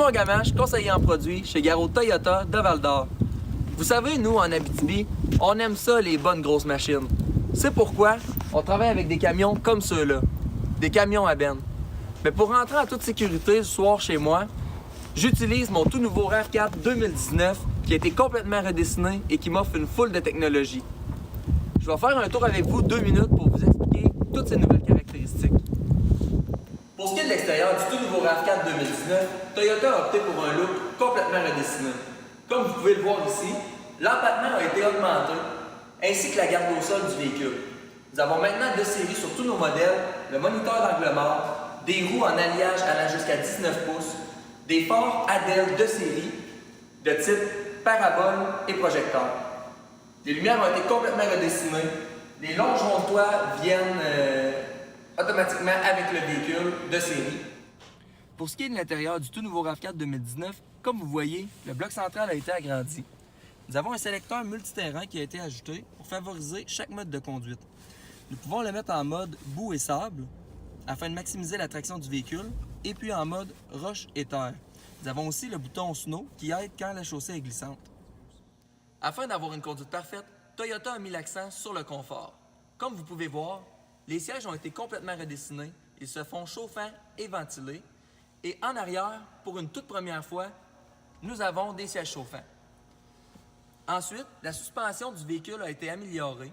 Simon Gamache, conseiller en produits chez Garot Toyota de Val-d'Or. Vous savez, nous, en Abitibi, on aime ça, les bonnes grosses machines. C'est pourquoi on travaille avec des camions comme ceux-là, des camions à benne. Mais pour rentrer en toute sécurité ce soir chez moi, j'utilise mon tout nouveau RAV4 2019 qui a été complètement redessiné et qui m'offre une foule de technologies. Je vais faire un tour avec vous 2 minutes pour vous expliquer toutes ces nouvelles caractéristiques. Pour ce qui est de l'extérieur du tout nouveau RAV4 2019, Toyota a opté pour un look complètement redessiné. Comme vous pouvez le voir ici, l'empattement a été augmenté, ainsi que la garde au sol du véhicule. Nous avons maintenant de série sur tous nos modèles, le moniteur d'angle mort, des roues en alliage allant jusqu'à 19 pouces, des phares ADEL de série de type parabole et projecteur. Les lumières ont été complètement redessinées, les longes ronds de toit viennent automatiquement avec le véhicule de série. Pour ce qui est de l'intérieur du tout nouveau RAV4 2019, comme vous voyez, le bloc central a été agrandi. Nous avons un sélecteur multiterrain qui a été ajouté pour favoriser chaque mode de conduite. Nous pouvons le mettre en mode boue et sable afin de maximiser la traction du véhicule et puis en mode roche et terre. Nous avons aussi le bouton Snow qui aide quand la chaussée est glissante. Afin d'avoir une conduite parfaite, Toyota a mis l'accent sur le confort. Comme vous pouvez voir, les sièges ont été complètement redessinés, ils se font chauffants et ventilés. Et en arrière, pour une toute première fois, nous avons des sièges chauffants. Ensuite, la suspension du véhicule a été améliorée.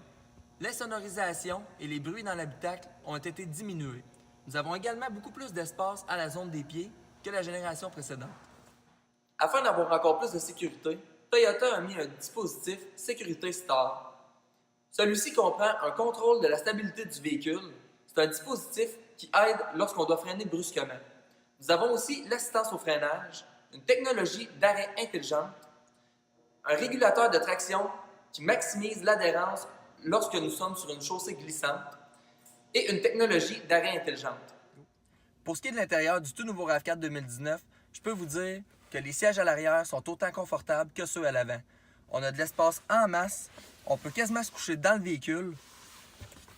Les sonorisations et les bruits dans l'habitacle ont été diminués. Nous avons également beaucoup plus d'espace à la zone des pieds que la génération précédente. Afin d'avoir encore plus de sécurité, Toyota a mis un dispositif Sécurité Star. Celui-ci comprend un contrôle de la stabilité du véhicule. C'est un dispositif qui aide lorsqu'on doit freiner brusquement. Nous avons aussi l'assistance au freinage, une technologie d'arrêt intelligente, un régulateur de traction qui maximise l'adhérence lorsque nous sommes sur une chaussée glissante et une technologie d'arrêt intelligente. Pour ce qui est de l'intérieur du tout nouveau RAV4 2019, je peux vous dire que les sièges à l'arrière sont autant confortables que ceux à l'avant. On a de l'espace en masse, on peut quasiment se coucher dans le véhicule.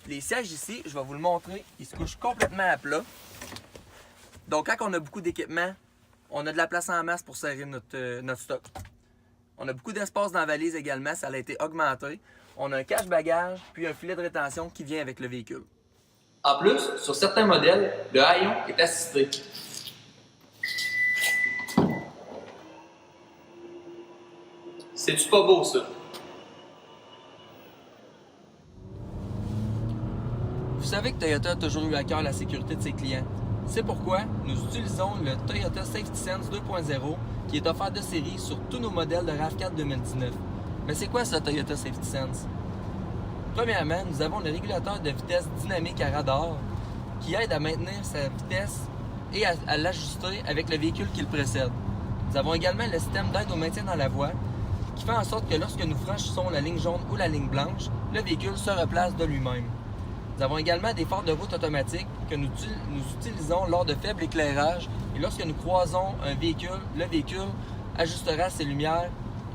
Les sièges ici, je vais vous le montrer, ils se couchent complètement à plat. Donc quand on a beaucoup d'équipement, on a de la place en masse pour serrer notre stock. On a beaucoup d'espace dans la valise également, ça a été augmenté. On a un cache-bagages, puis un filet de rétention qui vient avec le véhicule. En plus, sur certains modèles, le haillon est assisté. C'est-tu pas beau, ça? Vous savez que Toyota a toujours eu à cœur la sécurité de ses clients. C'est pourquoi nous utilisons le Toyota Safety Sense 2.0 qui est offert de série sur tous nos modèles de RAV4 2019. Mais c'est quoi ce Toyota Safety Sense? Premièrement, nous avons le régulateur de vitesse dynamique à radar qui aide à maintenir sa vitesse et à l'ajuster avec le véhicule qui le précède. Nous avons également le système d'aide au maintien dans la voie qui fait en sorte que lorsque nous franchissons la ligne jaune ou la ligne blanche, le véhicule se replace de lui-même. Nous avons également des phares de route automatiques que nous utilisons lors de faible éclairage et lorsque nous croisons un véhicule, le véhicule ajustera ses lumières,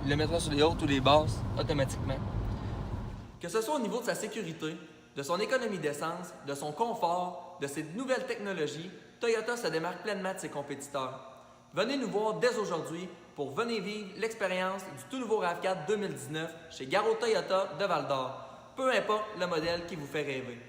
le mettra sur les hautes ou les basses automatiquement. Que ce soit au niveau de sa sécurité, de son économie d'essence, de son confort, de ses nouvelles technologies, Toyota se démarque pleinement de ses compétiteurs. Venez nous voir dès aujourd'hui pour venir vivre l'expérience du tout nouveau RAV4 2019 chez Garot Toyota de Val-d'Or. Peu importe le modèle qui vous fait rêver.